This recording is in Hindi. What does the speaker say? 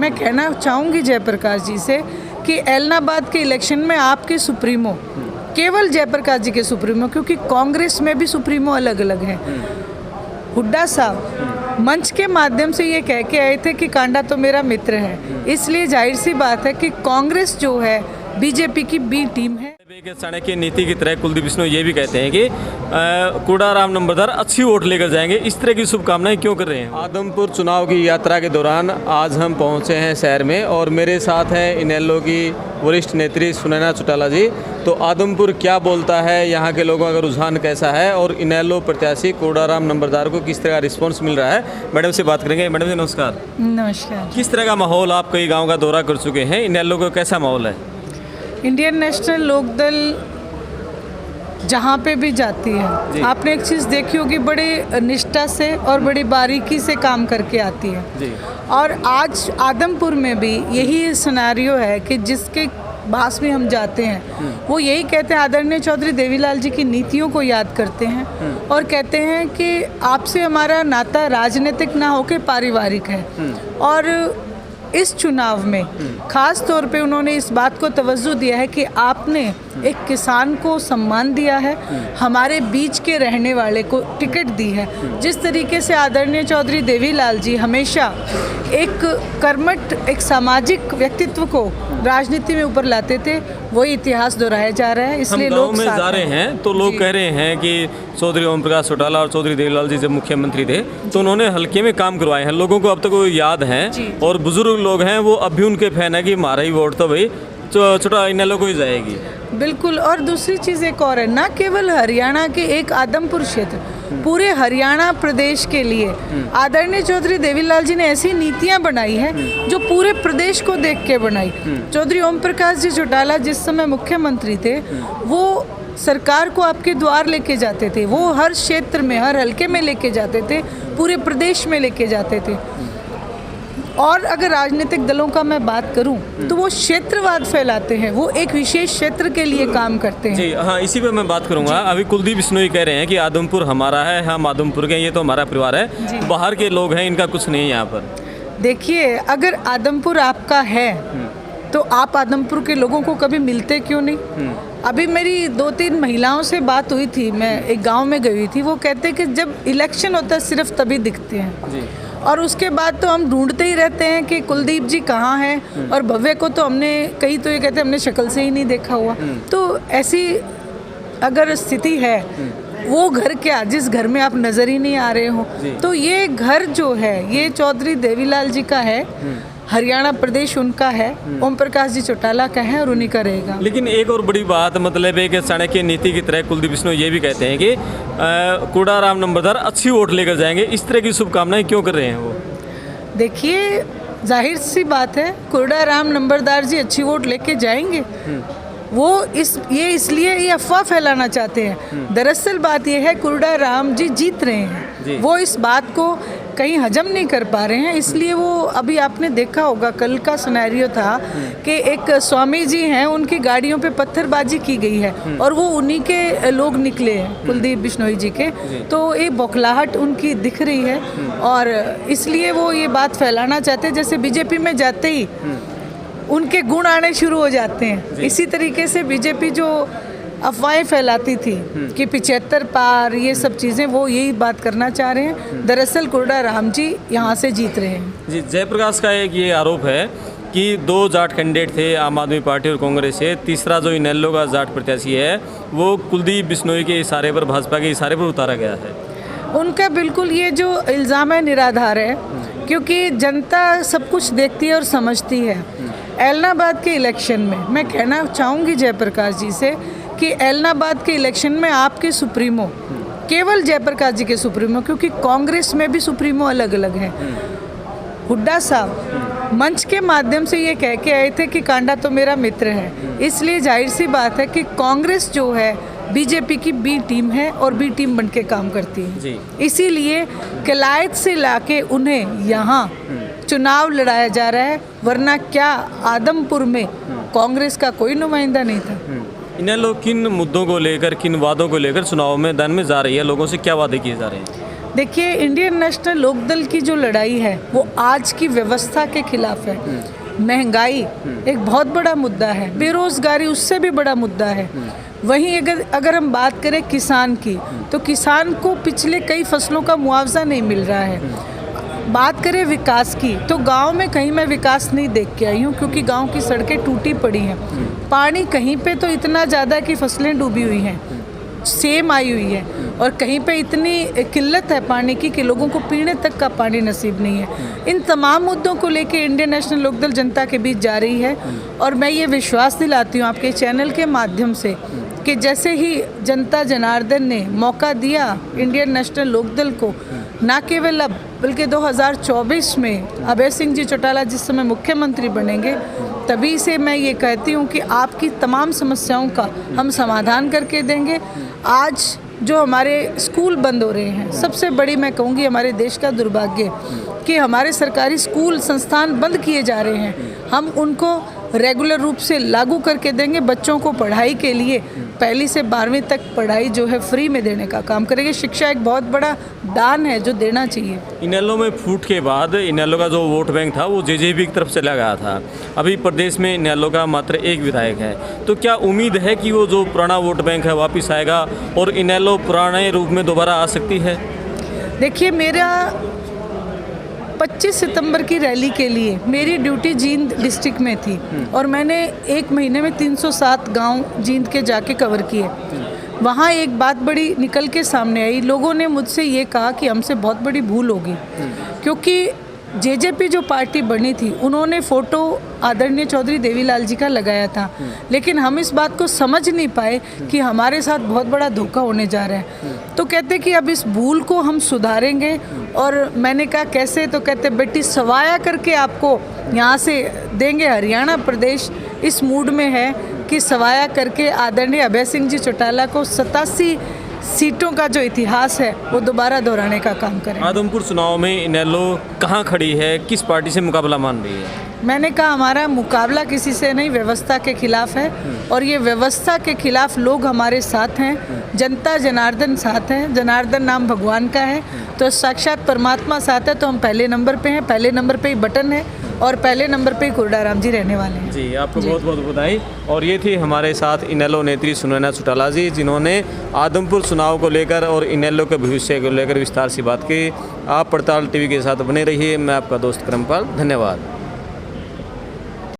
मैं कहना चाहूँगी जयप्रकाश जी से कि एलनाबाद के इलेक्शन में आपके सुप्रीमो, केवल जयप्रकाश जी के सुप्रीमो, क्योंकि कांग्रेस में भी सुप्रीमो अलग अलग हैं, हुड्डा साहब मंच के माध्यम से ये कह के आए थे कि कांडा तो मेरा मित्र है, इसलिए जाहिर सी बात है कि कांग्रेस जो है बीजेपी की बी टीम है। चाणक्य नीति की तरह कुलदीप बिश्नोई ये भी कहते हैं कि कूड़ाराम नंबरदार अच्छी वोट लेकर जाएंगे, इस तरह की शुभकामनाएं क्यों कर रहे हैं? आदमपुर चुनाव की यात्रा के दौरान आज हम पहुंचे हैं शहर में और मेरे साथ हैं इनेलो की वरिष्ठ नेत्री सुनैना चौटाला जी। तो आदमपुर क्या बोलता है, यहाँ के लोगों का रुझान कैसा है और इनेलो प्रत्याशी कूड़ाराम नंबरदार को किस तरह का रिस्पॉन्स मिल रहा है, मैडम से बात करेंगे। मैडम जी नमस्कार। नमस्कार। किस तरह का माहौल, आप कई गाँव का दौरा कर चुके हैं, इनेलो का कैसा माहौल है? इंडियन नेशनल लोकदल जहाँ पे भी जाती है, आपने एक चीज़ देखी होगी, बड़ी निष्ठा से और बड़ी बारीकी से काम करके आती है जी। और आज आदमपुर में भी यही सिनेरियो है कि जिसके पास में हम जाते हैं वो यही कहते हैं, आदरणीय चौधरी देवीलाल जी की नीतियों को याद करते हैं और कहते हैं कि आपसे हमारा नाता राजनीतिक ना होकर पारिवारिक है। और इस चुनाव में खास तौर पे उन्होंने इस बात को तवज्जो दिया है कि आपने एक किसान को सम्मान दिया है, हमारे बीच के रहने वाले को टिकट दी है। जिस तरीके से आदरणीय चौधरी देवीलाल जी हमेशा एक कर्मठ, एक सामाजिक व्यक्तित्व को राजनीति में ऊपर लाते थे, वही इतिहास दोहराया जा रहा है। इसलिए लोग में जा रहे हैं तो लोग कह रहे हैं कि चौधरी ओम प्रकाश चौटाला और चौधरी देवीलाल जी जब मुख्यमंत्री थे तो उन्होंने हल्के में काम करवाए हैं, लोगों को अब तक वो याद हैं और बुजुर्ग लोग हैं वो अब भी उनके फैन है कि हमारा ही वोट तो भाई छोटा इनेलो को ही जाएगी। बिल्कुल। और दूसरी चीज़ एक और है, ना केवल हरियाणा के एक आदमपुर क्षेत्र, पूरे हरियाणा प्रदेश के लिए आदरणीय चौधरी देवीलाल जी ने ऐसी नीतियां बनाई है जो पूरे प्रदेश को देख के बनाई। चौधरी ओम प्रकाश जी चौटाला जिस समय मुख्यमंत्री थे वो सरकार को आपके द्वार लेके जाते थे, वो हर क्षेत्र में, हर हलके में लेके जाते थे, पूरे प्रदेश में लेके जाते थे। और अगर राजनीतिक दलों का मैं बात करूं तो वो क्षेत्रवाद फैलाते हैं, वो एक विशेष क्षेत्र के लिए काम करते हैं जी। हाँ, इसी पे मैं बात करूंगा। अभी कुलदीप बिश्नोई कह रहे हैं कि आदमपुर हमारा है, हम आदमपुर के, ये तो हमारा परिवार है, बाहर के लोग हैं, इनका कुछ नहीं है यहाँ पर। देखिए, अगर आदमपुर आपका है तो आप आदमपुर के लोगों को कभी मिलते क्यों नहीं? अभी मेरी 2-3 महिलाओं से बात हुई थी, मैं एक गांव में गई थी, वो कहते कि जब इलेक्शन होता है सिर्फ तभी दिखते हैं जी। और उसके बाद तो हम ढूंढते ही रहते हैं कि कुलदीप जी कहाँ हैं, और भव्य को तो हमने, कई तो ये कहते हैं हमने शक्ल से ही नहीं देखा हुआ। तो ऐसी अगर स्थिति है, वो घर क्या जिस घर में आप नज़र ही नहीं आ रहे हो, तो ये घर जो है ये चौधरी देवीलाल जी का है, हरियाणा प्रदेश उनका है, ओम प्रकाश जी चौटाला का है और उन्हीं का रहेगा। लेकिन एक और बड़ी बात मतलब है कि चाणक्य नीति की तरह कुलदीप बिश्नोई ये भी कहते हैं कि कूड़ाराम नंबरदार अच्छी वोट लेकर जाएंगे, इस तरह की शुभकामनाएं क्यों कर रहे हैं वो? देखिए, जाहिर सी बात है कूड़ाराम नंबरदार जी अच्छी वोट लेके जाएंगे। वो इसलिए ये अफवाह फैलाना चाहते हैं। दरअसल बात यह है कूड़ाराम जी जीत रहे हैं, वो इस बात को कहीं हजम नहीं कर पा रहे हैं, इसलिए वो, अभी आपने देखा होगा कल का सिनेरियो था कि एक स्वामी जी हैं, उनकी गाड़ियों पे पत्थरबाजी की गई है और वो उन्हीं के लोग निकले हैं, कुलदीप बिश्नोई जी के। तो ये बौखलाहट उनकी दिख रही है और इसलिए वो ये बात फैलाना चाहते हैं, जैसे बीजेपी में जाते ही उनके गुण आने शुरू हो जाते हैं। इसी तरीके से बीजेपी जो अफवाहें फैलाती थी कि 75 पार, ये सब चीज़ें, वो यही बात करना चाह रहे हैं। दरअसल कूड़ाराम जी यहाँ से जीत रहे हैं जी। जयप्रकाश का एक ये आरोप है कि 2 जाट कैंडिडेट थे, आम आदमी पार्टी और कांग्रेस से, तीसरा जो इनेलो का जाट प्रत्याशी है वो कुलदीप बिश्नोई के इशारे पर, भाजपा के इशारे पर उतारा गया है। उनका बिल्कुल ये जो इल्ज़ाम है निराधार है, क्योंकि जनता सब कुछ देखती है और समझती है। एलनाबाद के इलेक्शन में मैं कहना चाहूँगी जयप्रकाश जी से कि एलनाबाद के इलेक्शन में आपके सुप्रीमो, केवल जयप्रकाश जी के सुप्रीमो, क्योंकि कांग्रेस में भी सुप्रीमो अलग अलग हैं, हुड्डा साहब मंच के माध्यम से ये कह के आए थे कि कांडा तो मेरा मित्र है, इसलिए जाहिर सी बात है कि कांग्रेस जो है बीजेपी की बी टीम है और बी टीम बन के काम करती है। इसीलिए किलायत से लाके उन्हें यहाँ चुनाव लड़ाया जा रहा है, वरना क्या आदमपुर में कांग्रेस का कोई नुमाइंदा नहीं था। इनेलो किन मुद्दों को लेकर, किन वादों को लेकर चुनाव मैदान में जा रही है, लोगों से क्या वादे किए जा रहे हैं? देखिए, इंडियन नेशनल लोकदल की जो लड़ाई है वो आज की व्यवस्था के खिलाफ है। महंगाई एक बहुत बड़ा मुद्दा है, बेरोजगारी उससे भी बड़ा मुद्दा है। वहीं अगर हम बात करें किसान की, तो किसान को पिछले कई फसलों का मुआवजा नहीं मिल रहा है। बात करें विकास की, तो गांव में कहीं मैं विकास नहीं देख के आई हूँ, क्योंकि गांव की सड़कें टूटी पड़ी हैं। पानी कहीं पे तो इतना ज़्यादा कि फसलें डूबी हुई हैं, सेम आई हुई है, और कहीं पे इतनी किल्लत है पानी की कि लोगों को पीने तक का पानी नसीब नहीं है। इन तमाम मुद्दों को लेके इंडियन नेशनल लोकदल जनता के बीच जा रही है, और मैं ये विश्वास दिलाती हूँ आपके चैनल के माध्यम से कि जैसे ही जनता जनार्दन ने मौका दिया इंडियन नेशनल लोकदल को, ना केवल अब बल्कि 2024 में अभय सिंह जी चौटाला जिस समय मुख्यमंत्री बनेंगे, तभी से मैं ये कहती हूँ कि आपकी तमाम समस्याओं का हम समाधान करके देंगे। आज जो हमारे स्कूल बंद हो रहे हैं, सबसे बड़ी मैं कहूँगी हमारे देश का दुर्भाग्य कि हमारे सरकारी स्कूल संस्थान बंद किए जा रहे हैं। हम उनको रेगुलर रूप से लागू करके देंगे। बच्चों को पढ़ाई के लिए 1ली से 12वीं तक पढ़ाई जो है फ्री में देने का काम करेंगे। शिक्षा एक बहुत बड़ा दान है जो देना चाहिए। इनेलो में फूट के बाद इनेलो का जो वोट बैंक था वो जेजेपी की तरफ से लगा था। अभी प्रदेश में इनेलो का मात्र एक विधायक है, तो क्या उम्मीद है कि वो जो पुराना वोट बैंक है वापस आएगा और इनेलो पुराने रूप में दोबारा आ सकती है? देखिए, मेरा 25 सितंबर की रैली के लिए मेरी ड्यूटी जींद डिस्ट्रिक्ट में थी, और मैंने 1 महीने में 307 गांव जींद के जाके कवर किए। वहाँ एक बात बड़ी निकल के सामने आई। लोगों ने मुझसे ये कहा कि हमसे बहुत बड़ी भूल होगी, क्योंकि जेजेपी जो पार्टी बनी थी उन्होंने फ़ोटो आदरणीय चौधरी देवीलाल जी का लगाया था, लेकिन हम इस बात को समझ नहीं पाए कि हमारे साथ बहुत बड़ा धोखा होने जा रहा है। तो कहते कि अब इस भूल को हम सुधारेंगे, और मैंने कहा कैसे? तो कहते बेटी सवाया करके आपको यहाँ से देंगे। हरियाणा प्रदेश इस मूड में है कि सवाया करके आदरणीय अभय सिंह जी चौटाला को 87 सीटों का जो इतिहास है वो दोबारा दोहराने का काम करें। आदमपुर चुनाव में इनेलो कहाँ खड़ी है, किस पार्टी से मुकाबला मान रही है? मैंने कहा हमारा मुकाबला किसी से नहीं, व्यवस्था के खिलाफ है, और ये व्यवस्था के खिलाफ लोग हमारे साथ हैं। जनता जनार्दन साथ है। जनार्दन नाम भगवान का है, तो साक्षात परमात्मा साथ है। तो हम पहले नंबर पे हैं, पहले नंबर पे ही बटन है, और पहले नंबर पे ही कुरडाराम जी रहने वाले हैं। जी, आपको बहुत बहुत बधाई। और ये थी हमारे साथ इनेलो नेत्री सुनैना चौटाला जी, जिन्होंने आदमपुर चुनाव को लेकर और इनेलो के भविष्य को लेकर विस्तार से बात की। आप पड़ताल टीवी के साथ बने रहिए। मैं आपका दोस्त क्रमपाल, धन्यवाद।